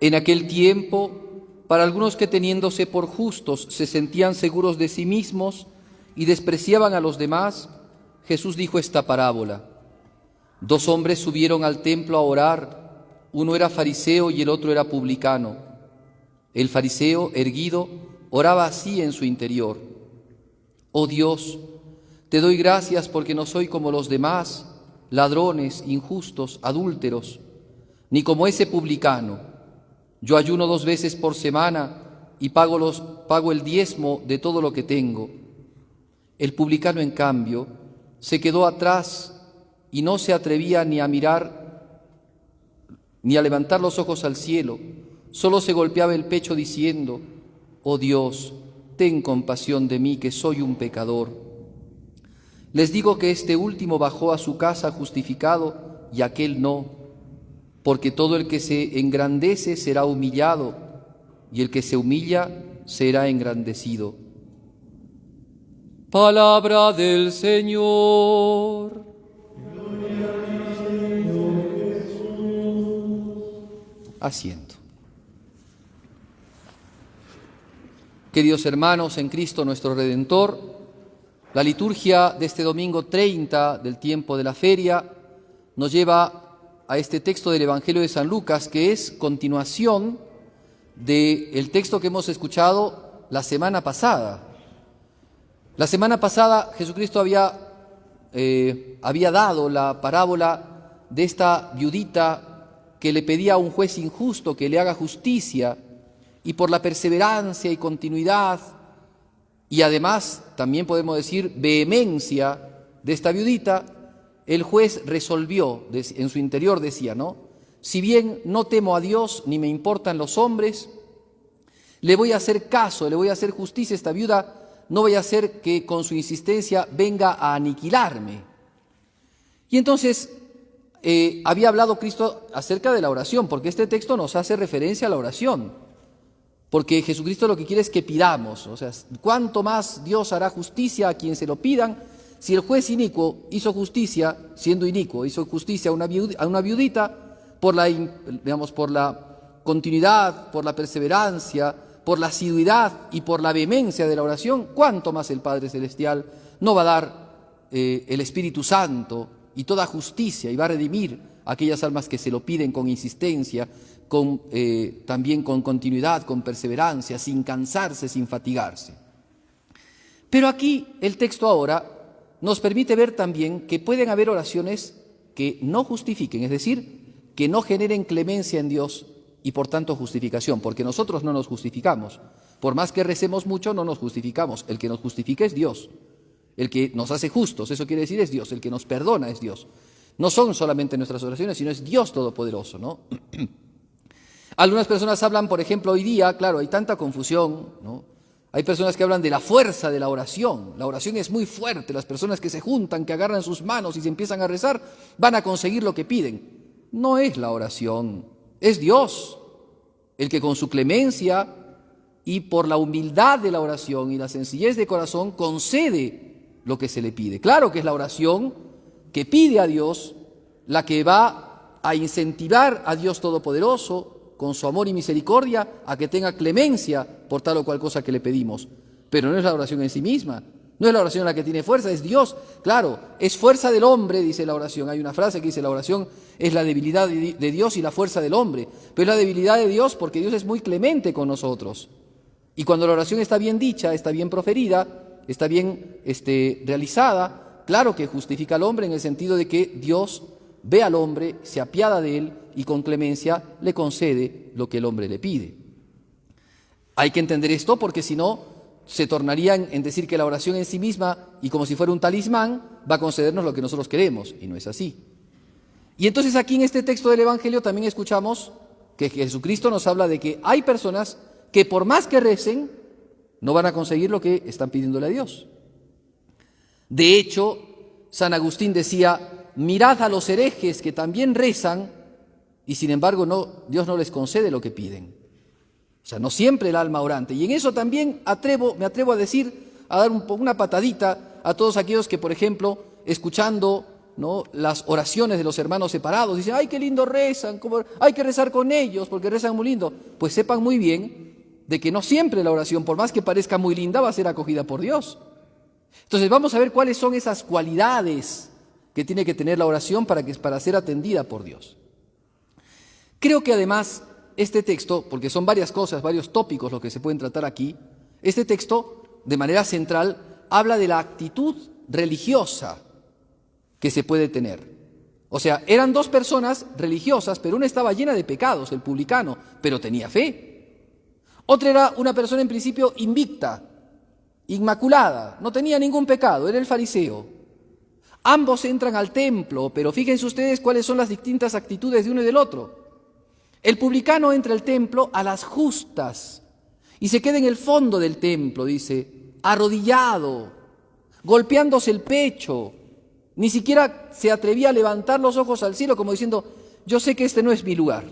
En aquel tiempo, para algunos que teniéndose por justos se sentían seguros de sí mismos y despreciaban a los demás, Jesús dijo esta parábola. 2 hombres subieron al templo a orar, uno era fariseo y el otro era publicano. El fariseo, erguido, oraba así en su interior: Oh Dios, te doy gracias porque no soy como los demás, ladrones, injustos, adúlteros, ni como ese publicano. Yo ayuno 2 veces por semana y pago el diezmo de todo lo que tengo. El publicano, en cambio, se quedó atrás y no se atrevía ni a mirar ni a levantar los ojos al cielo, solo se golpeaba el pecho diciendo: Oh Dios, ten compasión de mí, que soy un pecador. Les digo que este último bajó a su casa justificado y aquel no, porque todo el que se engrandece será humillado, y el que se humilla será engrandecido. Palabra del Señor. Gloria a ti, Señor Jesús. Asiento. Queridos hermanos en Cristo nuestro Redentor, la liturgia de este domingo 30 del tiempo de la feria nos lleva a este texto del Evangelio de San Lucas, que es continuación del texto que hemos escuchado la semana pasada. La semana pasada Jesucristo había dado la parábola de esta viudita que le pedía a un juez injusto que le haga justicia, y por la perseverancia y continuidad, y además también podemos decir vehemencia de esta viudita, el juez resolvió, en su interior decía, ¿no? Si bien no temo a Dios ni me importan los hombres, le voy a hacer caso, le voy a hacer justicia a esta viuda, no voy a hacer que con su insistencia venga a aniquilarme. Y entonces había hablado Cristo acerca de la oración, porque este texto nos hace referencia a la oración, porque Jesucristo lo que quiere es que pidamos, o sea, cuánto más Dios hará justicia a quien se lo pidan. Si el juez inicuo hizo justicia, siendo inicuo, hizo justicia a una viudita por la continuidad, por la perseverancia, por la asiduidad y por la vehemencia de la oración, ¿cuánto más el Padre Celestial no va a dar el Espíritu Santo y toda justicia y va a redimir a aquellas almas que se lo piden con insistencia, también con continuidad, con perseverancia, sin cansarse, sin fatigarse? Pero aquí el texto ahora nos permite ver también que pueden haber oraciones que no justifiquen, es decir, que no generen clemencia en Dios y por tanto justificación, porque nosotros no nos justificamos. Por más que recemos mucho, no nos justificamos. El que nos justifica es Dios. El que nos hace justos, eso quiere decir, es Dios. El que nos perdona es Dios. No son solamente nuestras oraciones, sino es Dios Todopoderoso, ¿no? Algunas personas hablan, por ejemplo, hoy día, claro, hay tanta confusión, ¿no? Hay personas que hablan de la fuerza de la oración. La oración es muy fuerte. Las personas que se juntan, que agarran sus manos y se empiezan a rezar, van a conseguir lo que piden. No es la oración, es Dios el que con su clemencia y por la humildad de la oración y la sencillez de corazón concede lo que se le pide. Claro que es la oración que pide a Dios la que va a incentivar a Dios Todopoderoso con su amor y misericordia a que tenga clemencia por tal o cual cosa que le pedimos. Pero no es la oración en sí misma, no es la oración la que tiene fuerza, es Dios. Claro, es fuerza del hombre, dice la oración. Hay una frase que dice: la oración es la debilidad de Dios y la fuerza del hombre. Pero es la debilidad de Dios porque Dios es muy clemente con nosotros. Y cuando la oración está bien dicha, está bien proferida, está bien realizada, claro que justifica al hombre en el sentido de que Dios ve al hombre, se apiada de él y con clemencia le concede lo que el hombre le pide. Hay que entender esto porque si no, se tornaría en decir que la oración en sí misma, y como si fuera un talismán, va a concedernos lo que nosotros queremos, y no es así. Y entonces aquí en este texto del Evangelio también escuchamos que Jesucristo nos habla de que hay personas que por más que recen, no van a conseguir lo que están pidiéndole a Dios. De hecho, San Agustín decía: mirad a los herejes que también rezan y sin embargo Dios no les concede lo que piden. O sea, no siempre el alma orante. Y en eso también me atrevo a decir, a dar una patadita a todos aquellos que, por ejemplo, escuchando ¿no?, las oraciones de los hermanos separados. Dicen, ¡ay, qué lindo rezan! Hay que rezar con ellos porque rezan muy lindo. Pues sepan muy bien de que no siempre la oración, por más que parezca muy linda, va a ser acogida por Dios. Entonces vamos a ver cuáles son esas cualidades que tiene que tener la oración para ser atendida por Dios. Creo que además este texto, porque son varias cosas, varios tópicos los que se pueden tratar aquí, este texto de manera central habla de la actitud religiosa que se puede tener. O sea, eran dos personas religiosas, pero una estaba llena de pecados, el publicano, pero tenía fe. Otra era una persona en principio invicta, inmaculada, no tenía ningún pecado, era el fariseo. Ambos entran al templo, pero fíjense ustedes cuáles son las distintas actitudes de uno y del otro. El publicano entra al templo a las justas y se queda en el fondo del templo, dice, arrodillado, golpeándose el pecho. Ni siquiera se atrevía a levantar los ojos al cielo como diciendo, yo sé que este no es mi lugar.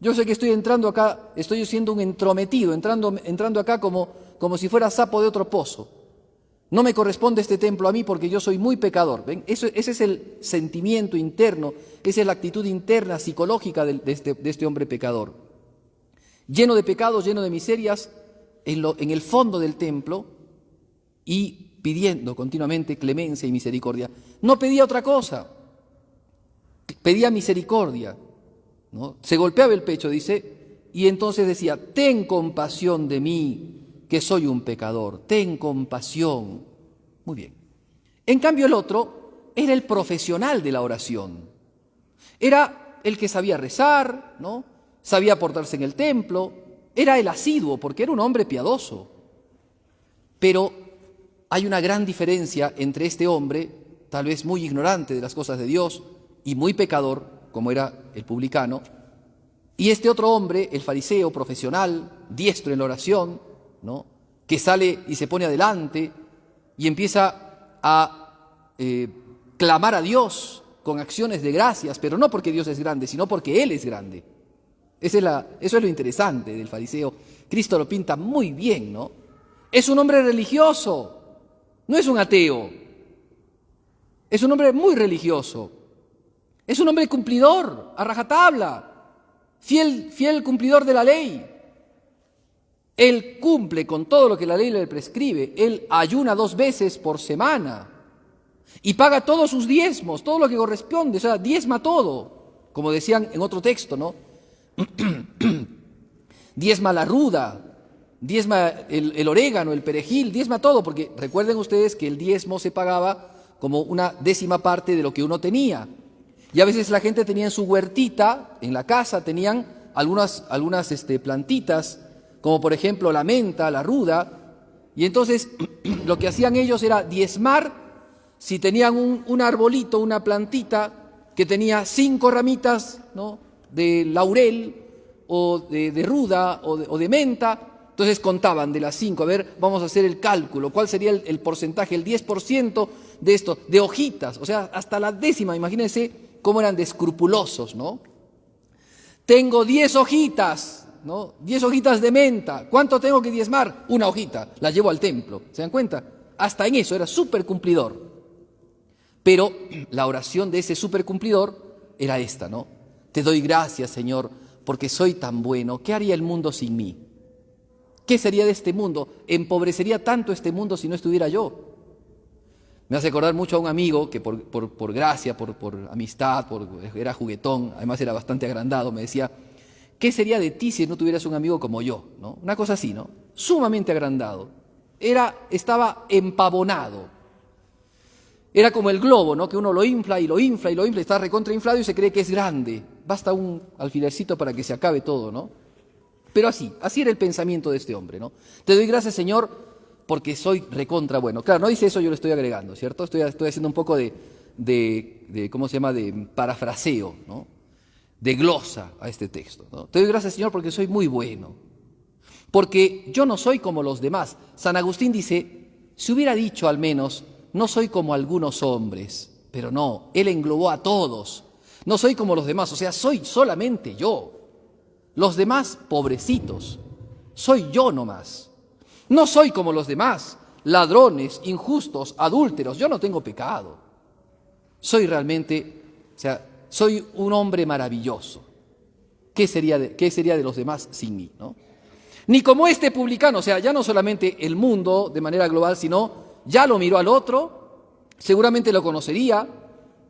Yo sé que estoy entrando acá, estoy siendo un entrometido, entrando acá como si fuera sapo de otro pozo. No me corresponde este templo a mí porque yo soy muy pecador. ¿Ven? Ese es el sentimiento interno, esa es la actitud interna, psicológica de este hombre pecador. Lleno de pecados, lleno de miserias, en el fondo del templo y pidiendo continuamente clemencia y misericordia. No pedía otra cosa, pedía misericordia, ¿no? Se golpeaba el pecho, dice, y entonces decía, ten compasión de mí, que soy un pecador, ten compasión. Muy bien. En cambio el otro era el profesional de la oración. Era el que sabía rezar, ¿no?, sabía portarse en el templo, era el asiduo, porque era un hombre piadoso. Pero hay una gran diferencia entre este hombre, tal vez muy ignorante de las cosas de Dios y muy pecador, como era el publicano, y este otro hombre, el fariseo profesional, diestro en la oración, ¿no?, que sale y se pone adelante y empieza a clamar a Dios con acciones de gracias, pero no porque Dios es grande, sino porque Él es grande. Eso es lo interesante del fariseo. Cristo lo pinta muy bien, ¿no? Es un hombre religioso, no es un ateo. Es un hombre muy religioso. Es un hombre cumplidor, a rajatabla, fiel cumplidor de la ley. Él cumple con todo lo que la ley le prescribe. Él ayuna 2 veces por semana y paga todos sus diezmos, todo lo que corresponde, o sea, diezma todo, como decían en otro texto, ¿no? Diezma la ruda, diezma el orégano, el perejil, diezma todo, porque recuerden ustedes que el diezmo se pagaba como una 10ª parte de lo que uno tenía. Y a veces la gente tenía en su huertita, en la casa, tenían algunas plantitas, como por ejemplo la menta, la ruda, y entonces lo que hacían ellos era diezmar si tenían un arbolito, una plantita que tenía 5 ramitas, ¿no?, de laurel o de ruda o de menta. Entonces contaban de las 5, a ver, vamos a hacer el cálculo, ¿cuál sería el porcentaje? El 10% de esto, de hojitas, o sea, hasta la 10ª, imagínense cómo eran de escrupulosos, ¿no? Tengo 10 hojitas, ¿no? 10 hojitas de menta. ¿Cuánto tengo que diezmar? 1 hojita. La llevo al templo. ¿Se dan cuenta? Hasta en eso era súper cumplidor. Pero la oración de ese súper cumplidor era esta, ¿no? Te doy gracias, Señor, porque soy tan bueno. ¿Qué haría el mundo sin mí? ¿Qué sería de este mundo? ¿Empobrecería tanto este mundo si no estuviera yo? Me hace acordar mucho a un amigo que por gracia, por amistad, era juguetón, además era bastante agrandado, me decía, ¿qué sería de ti si no tuvieras un amigo como yo? ¿No? Una cosa así, ¿no? Sumamente agrandado. Estaba empavonado. Era como el globo, ¿no?, que uno lo infla y lo infla y lo infla, está recontrainflado y se cree que es grande. Basta un alfilercito para que se acabe todo, ¿no? Pero así era el pensamiento de este hombre, ¿no? Te doy gracias, Señor, porque soy recontra bueno. Claro, no dice eso, yo lo estoy agregando, ¿cierto? Estoy haciendo un poco de ¿cómo se llama?, de parafraseo, ¿no?, de glosa a este texto, ¿no? Te doy gracias, Señor, porque soy muy bueno, porque yo no soy como los demás. San Agustín dice, si hubiera dicho al menos, no soy como algunos hombres, pero no, él englobó a todos. No soy como los demás, o sea, soy solamente yo. Los demás, pobrecitos, soy yo nomás. No soy como los demás, ladrones, injustos, adúlteros, yo no tengo pecado. soy realmente, soy un hombre maravilloso. ¿Qué sería de los demás sin mí, no? Ni como este publicano, ya no solamente el mundo de manera global, sino ya lo miró al otro, seguramente lo conocería.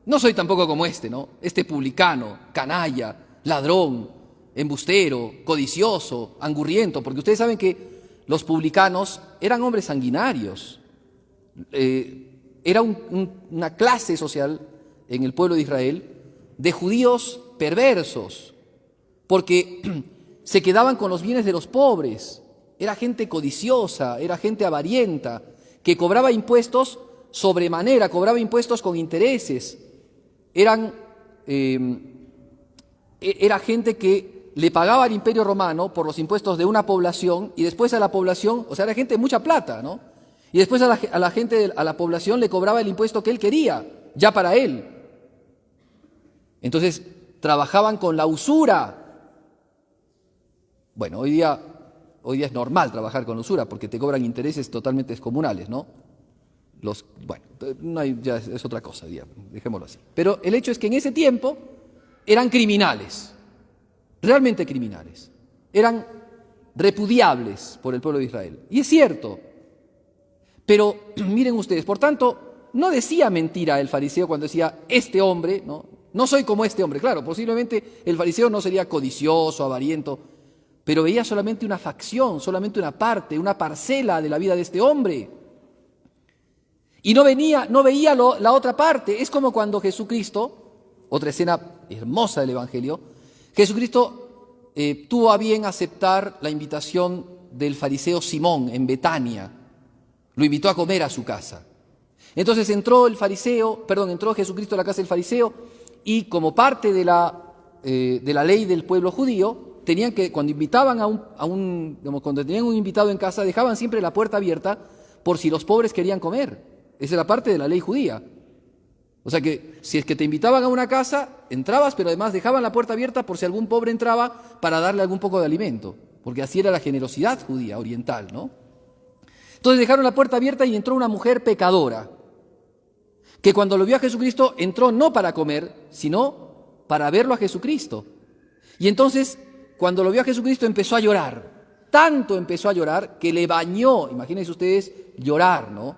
No soy tampoco como este, ¿no? Este publicano, canalla, ladrón, embustero, codicioso, angurriento, porque ustedes saben que los publicanos eran hombres sanguinarios. Era una clase social en el pueblo de Israel de judíos perversos, porque se quedaban con los bienes de los pobres. Era gente codiciosa, era gente avarienta, que cobraba impuestos sobremanera, cobraba impuestos con intereses. Era gente que le pagaba al Imperio Romano por los impuestos de una población y después a la población, era gente de mucha plata, ¿no? Y después a la población le cobraba el impuesto que él quería, ya para él. Entonces, trabajaban con la usura. Bueno, hoy día es normal trabajar con usura porque te cobran intereses totalmente descomunales, ¿no? Ya es otra cosa, dejémoslo así. Pero el hecho es que en ese tiempo eran criminales, realmente criminales. Eran repudiables por el pueblo de Israel. Y es cierto. Pero miren ustedes, por tanto, no decía mentira el fariseo cuando decía, este hombre, no soy como este hombre. Claro, posiblemente el fariseo no sería codicioso, avariento, pero veía solamente una facción, solamente una parte, una parcela de la vida de este hombre. Y no veía la otra parte. Es como cuando Jesucristo, otra escena hermosa del Evangelio, Jesucristo tuvo a bien aceptar la invitación del fariseo Simón en Betania. Lo invitó a comer a su casa. Entonces entró Jesucristo a la casa del fariseo y como parte de la ley del pueblo judío, tenían que, cuando invitaban cuando tenían un invitado en casa, dejaban siempre la puerta abierta por si los pobres querían comer. Esa era parte de la ley judía. O sea que si es que te invitaban a una casa, entrabas, pero además dejaban la puerta abierta por si algún pobre entraba para darle algún poco de alimento, porque así era la generosidad judía oriental, ¿no? Entonces dejaron la puerta abierta y entró una mujer pecadora, que cuando lo vio a Jesucristo entró no para comer, sino para verlo a Jesucristo. Y entonces, cuando lo vio a Jesucristo empezó a llorar. Tanto empezó a llorar que le bañó. Imagínense ustedes llorar, ¿no?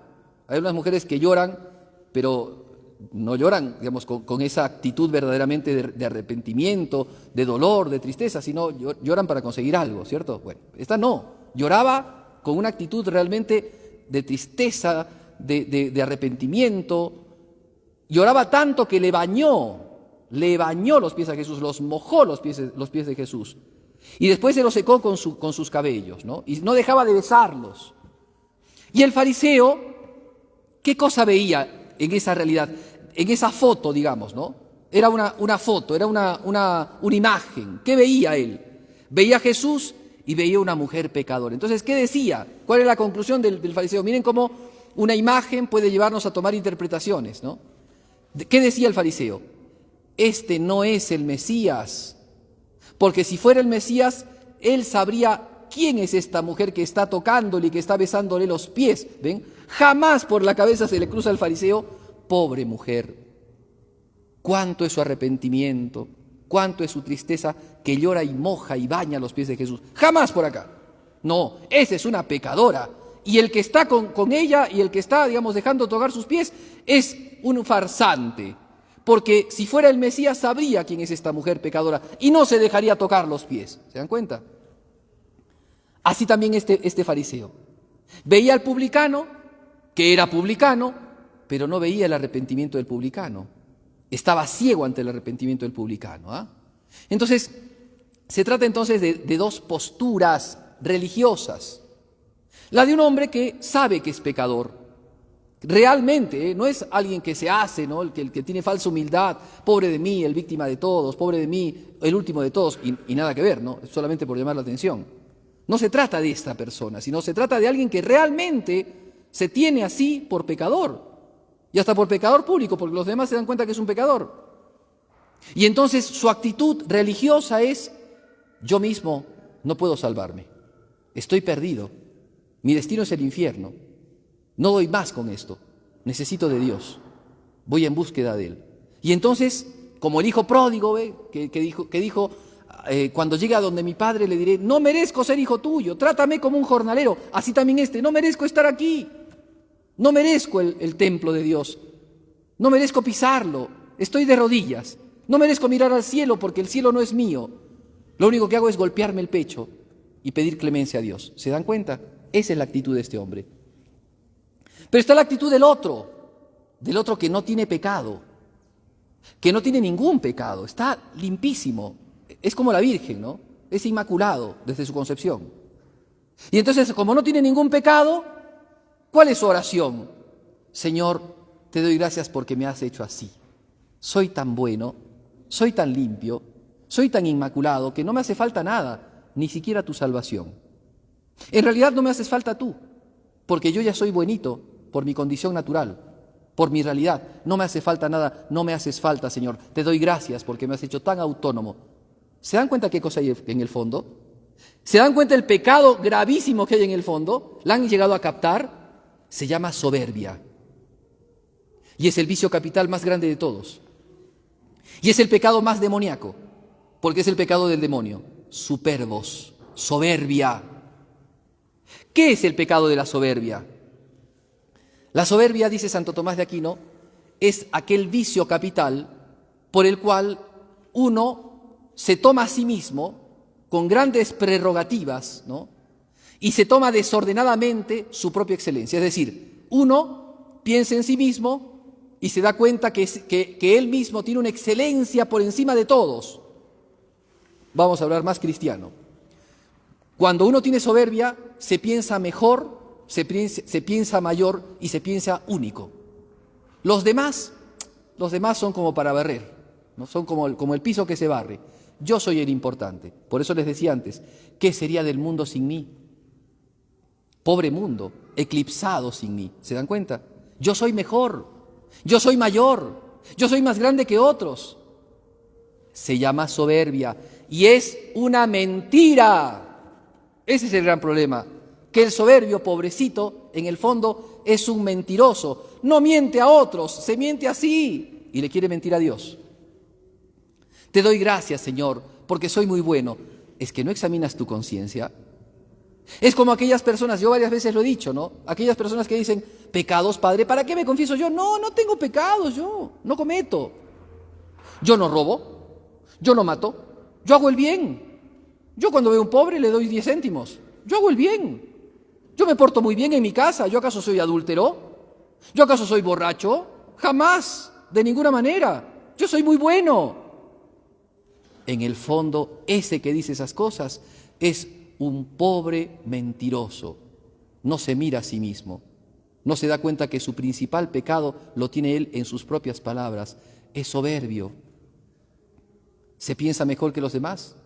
Hay unas mujeres que lloran, pero no lloran, con esa actitud verdaderamente de arrepentimiento, de dolor, de tristeza, sino lloran para conseguir algo, ¿cierto? Bueno, esta no, lloraba con una actitud realmente de tristeza, de arrepentimiento. Lloraba tanto que le bañó los pies a Jesús, los mojó los pies de Jesús. Y después se los secó con sus cabellos, ¿no? Y no dejaba de besarlos. Y el fariseo, ¿qué cosa veía en esa realidad? En esa foto, digamos, ¿no? Era una foto, era una imagen. ¿Qué veía él? Veía a Jesús y veía una mujer pecadora. Entonces, ¿qué decía? ¿Cuál es la conclusión del fariseo? Miren cómo una imagen puede llevarnos a tomar interpretaciones, ¿no? ¿Qué decía el fariseo? Este no es el Mesías, porque si fuera el Mesías, él sabría quién es esta mujer que está tocándole y que está besándole los pies. ¿Ven? Jamás por la cabeza se le cruza al fariseo, pobre mujer, cuánto es su arrepentimiento, cuánto es su tristeza que llora y moja y baña los pies de Jesús. Jamás por acá. No, esa es una pecadora. Y el que está con ella y el que está, dejando tocar sus pies es un farsante. Porque si fuera el Mesías sabría quién es esta mujer pecadora y no se dejaría tocar los pies. ¿Se dan cuenta? Así también este fariseo. Veía al publicano, que era publicano, pero no veía el arrepentimiento del publicano. Estaba ciego ante el arrepentimiento del publicano. Entonces, se trata entonces de dos posturas religiosas. La de un hombre que sabe que es pecador. Realmente, no es alguien que se hace, ¿no? El que tiene falsa humildad, pobre de mí, el víctima de todos, pobre de mí, el último de todos, y nada que ver, ¿no? Es solamente por llamar la atención. No se trata de esta persona, sino se trata de alguien que realmente se tiene así por pecador, y hasta por pecador público, porque los demás se dan cuenta que es un pecador. Y entonces su actitud religiosa es, yo mismo no puedo salvarme, estoy perdido, mi destino es el infierno. No doy más con esto, necesito de Dios. voy en búsqueda de Él. Y entonces, como el hijo pródigo, que dijo, cuando llegue a donde mi padre le diré, no merezco ser hijo tuyo, trátame como un jornalero, así también no merezco estar aquí, no merezco el templo de Dios, no merezco pisarlo, estoy de rodillas, no merezco mirar al cielo porque el cielo no es mío, lo único que hago es golpearme el pecho y pedir clemencia a Dios. ¿Se dan cuenta? Esa es la actitud de este hombre. Pero está la actitud del otro que no tiene pecado, que no tiene ningún pecado, está limpísimo, es como la Virgen, ¿no? Es inmaculado desde su concepción. Y entonces, como no tiene ningún pecado, ¿cuál es su oración? Señor, te doy gracias porque me has hecho así. Soy tan bueno, soy tan limpio, soy tan inmaculado que no me hace falta nada, ni siquiera tu salvación. En realidad no me haces falta tú, porque yo ya soy buenito por mi condición natural, por mi realidad. No me hace falta nada, no me haces falta, Señor. Te doy gracias porque me has hecho tan autónomo. ¿Se dan cuenta qué cosa hay en el fondo? ¿Se dan cuenta el pecado gravísimo que hay en el fondo? ¿La han llegado a captar? Se llama soberbia. Y es el vicio capital más grande de todos. Y es el pecado más demoníaco, porque es el pecado del demonio. Superbos, soberbia. ¿Qué es el pecado de la soberbia? La soberbia, dice Santo Tomás de Aquino, es aquel vicio capital por el cual uno se toma a sí mismo con grandes prerrogativas, ¿no? Y se toma desordenadamente su propia excelencia. Es decir, uno piensa en sí mismo y se da cuenta que él mismo tiene una excelencia por encima de todos. Vamos a hablar más cristiano. Cuando uno tiene soberbia, se piensa mejor, se piensa mayor y se piensa único. Los demás son como para barrer, ¿no? Son como el piso que se barre. Yo soy el importante. Por eso les decía antes, ¿qué sería del mundo sin mí? Pobre mundo, eclipsado sin mí. ¿Se dan cuenta? Yo soy mejor, yo soy mayor, yo soy más grande que otros. Se llama soberbia y es una mentira. Ese es el gran problema, que el soberbio, pobrecito, en el fondo es un mentiroso. No miente a otros, se miente a sí y le quiere mentir a Dios. Te doy gracias, Señor, porque soy muy bueno. ¿Es que no examinas tu conciencia? Es como aquellas personas, yo varias veces lo he dicho, ¿no? Aquellas personas que dicen, pecados, Padre, ¿para qué me confieso yo? No tengo pecados, yo no cometo. Yo no robo, yo no mato, yo hago el bien. Yo cuando veo a un pobre le doy 10 céntimos. Yo hago el bien. Yo me porto muy bien en mi casa. ¿Yo acaso soy adúltero? ¿Yo acaso soy borracho? Jamás, de ninguna manera. Yo soy muy bueno. En el fondo, ese que dice esas cosas es un pobre mentiroso. No se mira a sí mismo. No se da cuenta que su principal pecado lo tiene él en sus propias palabras. Es soberbio. ¿Se piensa mejor que los demás?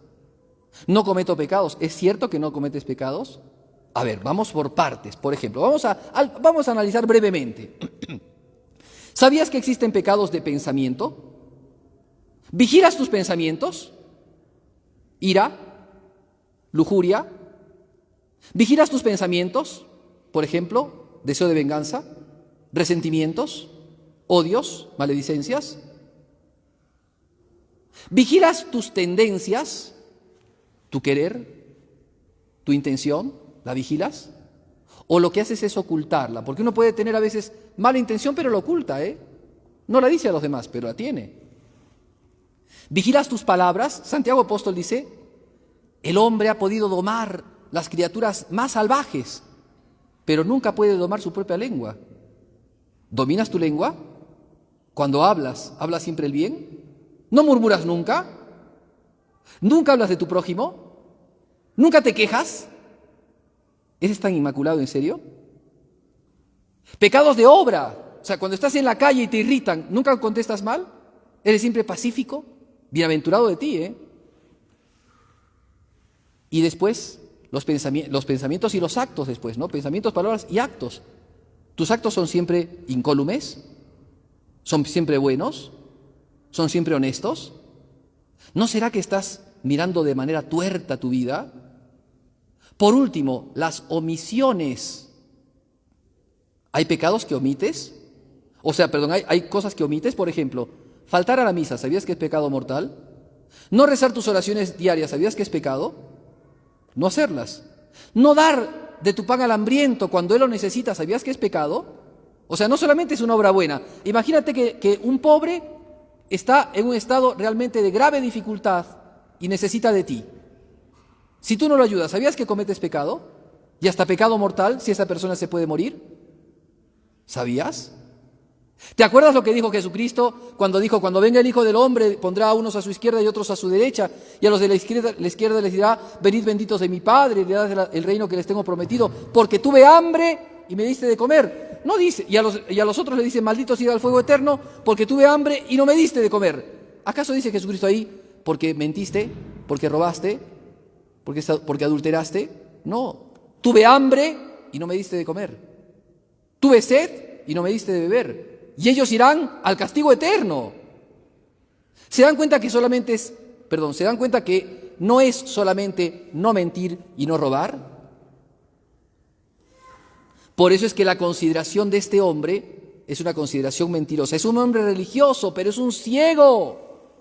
No cometo pecados. ¿Es cierto que no cometes pecados? A ver, vamos por partes. Por ejemplo, vamos a analizar brevemente. ¿Sabías que existen pecados de pensamiento? ¿Vigilas tus pensamientos? ¿Ira? ¿Lujuria? ¿Vigilas tus pensamientos? Por ejemplo, deseo de venganza, resentimientos, odios, maledicencias. ¿Vigilas tus tendencias? ¿Tu querer? ¿Tu intención? ¿La vigilas? ¿O lo que haces es ocultarla? Porque uno puede tener a veces mala intención, pero la oculta, ¿eh? No la dice a los demás, pero la tiene. ¿Vigilas tus palabras? Santiago Apóstol dice, el hombre ha podido domar las criaturas más salvajes, pero nunca puede domar su propia lengua. ¿Dominas tu lengua? Cuando hablas, ¿hablas siempre el bien? ¿No murmuras nunca? ¿Nunca hablas de tu prójimo? ¿Nunca te quejas? ¿Eres tan inmaculado en serio? Pecados de obra. O sea, cuando estás en la calle y te irritan, ¿nunca contestas mal? ¿Eres siempre pacífico? Bienaventurado de ti, ¿eh? Y después, los pensamientos y los actos después, ¿no? Pensamientos, palabras y actos. ¿Tus actos son siempre incólumes? ¿Son siempre buenos? ¿Son siempre honestos? ¿No será que estás mirando de manera tuerta tu vida? Por último, las omisiones. ¿Hay pecados que omites? O sea, perdón, hay cosas que omites, por ejemplo, faltar a la misa, ¿sabías que es pecado mortal? No rezar tus oraciones diarias, ¿sabías que es pecado? No hacerlas. No dar de tu pan al hambriento cuando él lo necesita, ¿sabías que es pecado? O sea, no solamente es una obra buena. Imagínate que un pobre está en un estado realmente de grave dificultad y necesita de ti. Si tú no lo ayudas, ¿sabías que cometes pecado? Y hasta pecado mortal si esa persona se puede morir. ¿Sabías? ¿Te acuerdas lo que dijo Jesucristo cuando dijo, cuando venga el Hijo del Hombre, pondrá a unos a su izquierda y otros a su derecha, y a los de la izquierda les dirá, venid benditos de mi Padre, y le daré el reino que les tengo prometido, porque tuve hambre y me diste de comer? No dice, y a los otros le dice, malditos ir al fuego eterno, porque tuve hambre y no me diste de comer. ¿Acaso dice Jesucristo ahí, porque mentiste, porque robaste, porque adulteraste? No, tuve hambre y no me diste de comer. Tuve sed y no me diste de beber. Y ellos irán al castigo eterno. ¿Se dan cuenta que se dan cuenta que no es solamente no mentir y no robar? Por eso es que la consideración de este hombre es una consideración mentirosa. Es un hombre religioso, pero es un ciego.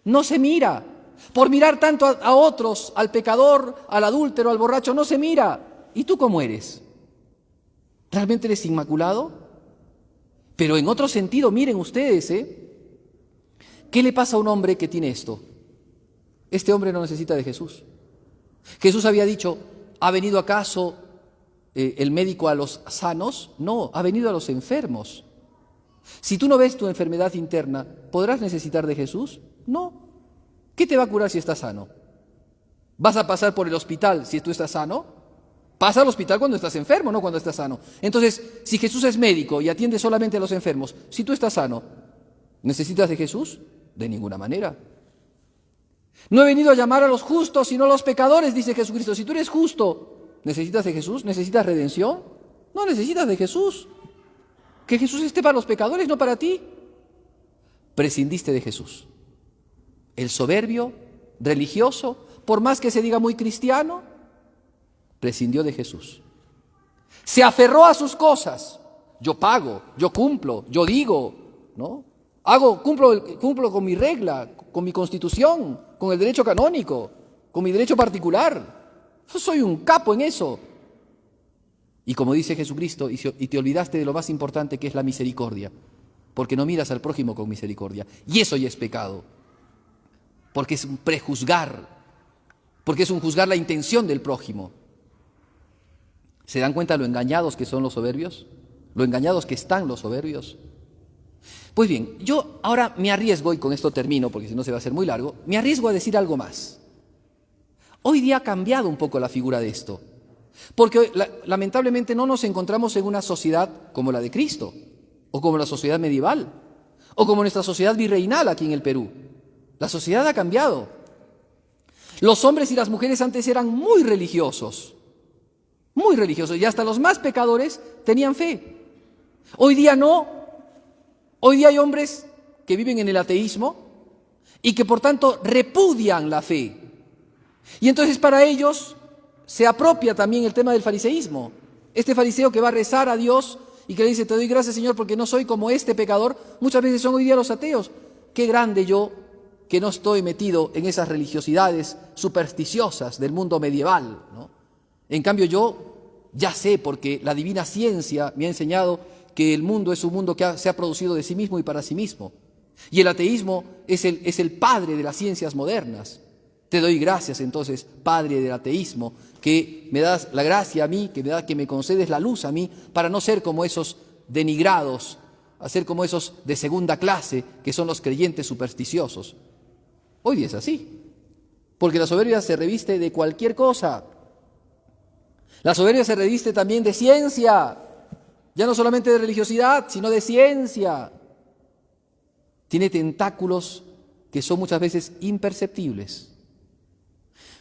No se mira. Por mirar tanto a otros, al pecador, al adúltero, al borracho, no se mira. ¿Y tú cómo eres? ¿Realmente eres inmaculado? Pero en otro sentido, miren ustedes, ¿qué le pasa a un hombre que tiene esto? Este hombre no necesita de Jesús. Jesús había dicho, ¿ha venido acaso el médico a los sanos? No, ha venido a los enfermos. Si tú no ves tu enfermedad interna, ¿podrás necesitar de Jesús? No. ¿Qué te va a curar si estás sano? ¿Vas a pasar por el hospital si tú estás sano? Pasa al hospital cuando estás enfermo, no cuando estás sano. Entonces, si Jesús es médico y atiende solamente a los enfermos, si tú estás sano, ¿necesitas de Jesús? De ninguna manera. No he venido a llamar a los justos, sino a los pecadores, dice Jesucristo. Si tú eres justo, ¿necesitas de Jesús? ¿Necesitas redención? No necesitas de Jesús. Que Jesús esté para los pecadores, no para ti. Prescindiste de Jesús. El soberbio, religioso, por más que se diga muy cristiano, prescindió de Jesús. Se aferró a sus cosas. Yo pago, yo cumplo, yo digo, ¿no? Cumplo con mi regla, con mi constitución, con el derecho canónico, con mi derecho particular. Yo soy un capo en eso. Y como dice Jesucristo, y te olvidaste de lo más importante que es la misericordia, porque no miras al prójimo con misericordia. Y eso ya es pecado, porque es un prejuzgar, porque es un juzgar la intención del prójimo. ¿Se dan cuenta lo engañados que son los soberbios? ¿Lo engañados que están los soberbios? Pues bien, yo ahora me arriesgo, y con esto termino porque si no se va a hacer muy largo, me arriesgo a decir algo más. Hoy día ha cambiado un poco la figura de esto, porque lamentablemente no nos encontramos en una sociedad como la de Cristo, o como la sociedad medieval, o como nuestra sociedad virreinal aquí en el Perú. La sociedad ha cambiado. Los hombres y las mujeres antes eran muy religiosos, y hasta los más pecadores tenían fe. Hoy día no. Hoy día hay hombres que viven en el ateísmo y que por tanto repudian la fe. Y entonces para ellos se apropia también el tema del fariseísmo. Este fariseo que va a rezar a Dios y que le dice, te doy gracias Señor porque no soy como este pecador, muchas veces son hoy día los ateos. Qué grande yo que no estoy metido en esas religiosidades supersticiosas del mundo medieval, ¿no? En cambio yo ya sé, porque la divina ciencia me ha enseñado que el mundo es un mundo que se ha producido de sí mismo y para sí mismo. Y el ateísmo es el padre de las ciencias modernas. Te doy gracias entonces, Padre del ateísmo, que me das la gracia a mí, que me concedes la luz a mí, para no ser como esos denigrados, a ser como esos de segunda clase, que son los creyentes supersticiosos. Hoy día es así, porque la soberbia se reviste de cualquier cosa. La soberbia se reviste también de ciencia, ya no solamente de religiosidad, sino de ciencia. Tiene tentáculos que son muchas veces imperceptibles.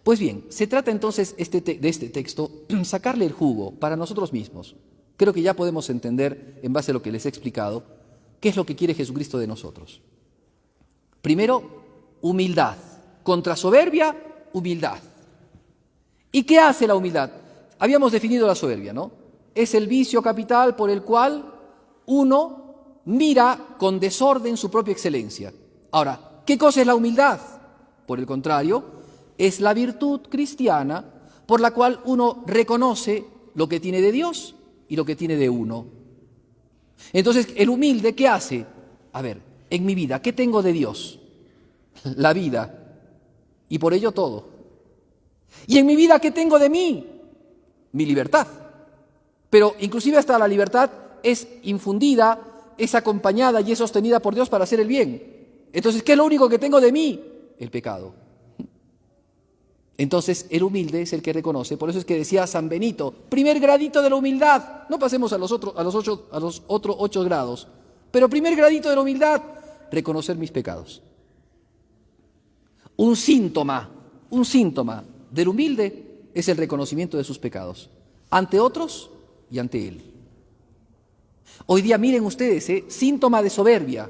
Pues bien, se trata entonces de este texto, sacarle el jugo para nosotros mismos. Creo que ya podemos entender, en base a lo que les he explicado, qué es lo que quiere Jesucristo de nosotros. Primero, humildad. Contra soberbia, humildad. ¿Y qué hace la humildad? Habíamos definido la soberbia, ¿no? Es el vicio capital por el cual uno mira con desorden su propia excelencia. Ahora, ¿qué cosa es la humildad? Por el contrario, es la virtud cristiana por la cual uno reconoce lo que tiene de Dios y lo que tiene de uno. Entonces, el humilde, ¿qué hace? A ver, en mi vida, ¿qué tengo de Dios? La vida, y por ello todo. Y en mi vida, ¿qué tengo de mí? Mi libertad. Pero inclusive hasta la libertad es infundida, es acompañada y es sostenida por Dios para hacer el bien. Entonces, ¿qué es lo único que tengo de mí? El pecado. Entonces, el humilde es el que reconoce. Por eso es que decía San Benito, primer gradito de la humildad. No pasemos a los otros 8 grados. Pero primer gradito de la humildad, reconocer mis pecados. Un síntoma del humilde es el reconocimiento de sus pecados, ante otros y ante él. Hoy día miren ustedes, síntoma de soberbia.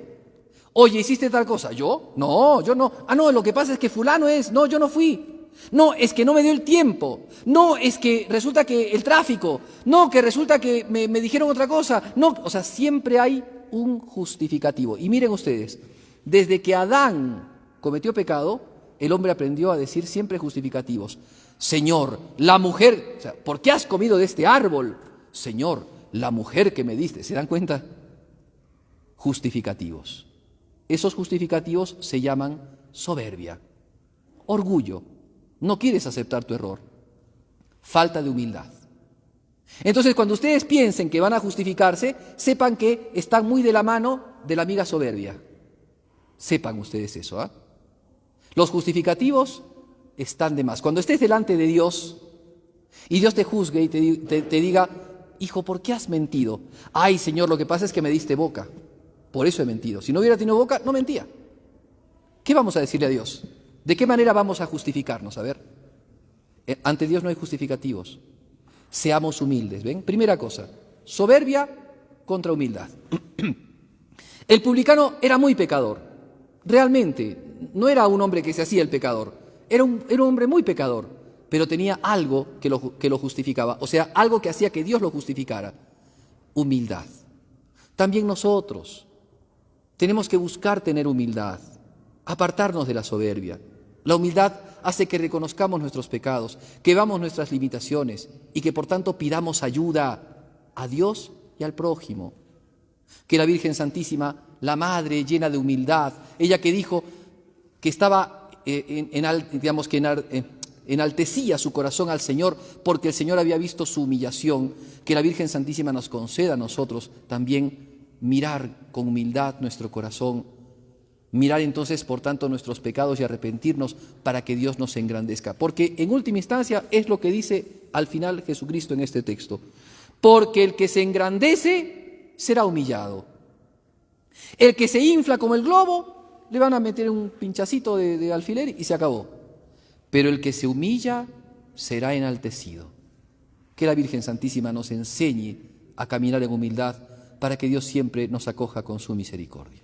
Oye, ¿hiciste tal cosa? ¿Yo? No, yo no. Ah, no, lo que pasa es que fulano es. No, yo no fui. No, es que no me dio el tiempo. No, es que resulta que el tráfico. No, que resulta que me dijeron otra cosa. No, o sea, siempre hay un justificativo. Y miren ustedes, desde que Adán cometió pecado, el hombre aprendió a decir siempre justificativos. Señor, la mujer, o sea, ¿por qué has comido de este árbol? Señor, la mujer que me diste. ¿Se dan cuenta? Justificativos. Esos justificativos se llaman soberbia, orgullo. No quieres aceptar tu error. Falta de humildad. Entonces, cuando ustedes piensen que van a justificarse, sepan que están muy de la mano de la amiga soberbia. Sepan ustedes eso, ¿ah? Los justificativos están de más. Cuando estés delante de Dios y Dios te juzgue y te diga, hijo, ¿por qué has mentido? Ay, Señor, lo que pasa es que me diste boca. Por eso he mentido. Si no hubiera tenido boca, no mentía. ¿Qué vamos a decirle a Dios? ¿De qué manera vamos a justificarnos? A ver, ante Dios no hay justificativos. Seamos humildes, ¿ven? Primera cosa, soberbia contra humildad. El publicano era muy pecador. Realmente, no era un hombre que se hacía el pecador. Era un hombre muy pecador, pero tenía algo que lo justificaba. O sea, algo que hacía que Dios lo justificara. Humildad. También nosotros tenemos que buscar tener humildad, apartarnos de la soberbia. La humildad hace que reconozcamos nuestros pecados, que veamos nuestras limitaciones y que por tanto pidamos ayuda a Dios y al prójimo. Que la Virgen Santísima, la Madre llena de humildad, ella que dijo que estaba, enaltecía su corazón al Señor porque el Señor había visto su humillación, que la Virgen Santísima nos conceda a nosotros también mirar con humildad nuestro corazón, mirar entonces por tanto nuestros pecados y arrepentirnos para que Dios nos engrandezca. Porque en última instancia es lo que dice al final Jesucristo en este texto. Porque el que se engrandece será humillado. El que se infla como el globo, le van a meter un pinchacito de alfiler y se acabó. Pero el que se humilla será enaltecido. Que la Virgen Santísima nos enseñe a caminar en humildad para que Dios siempre nos acoja con su misericordia.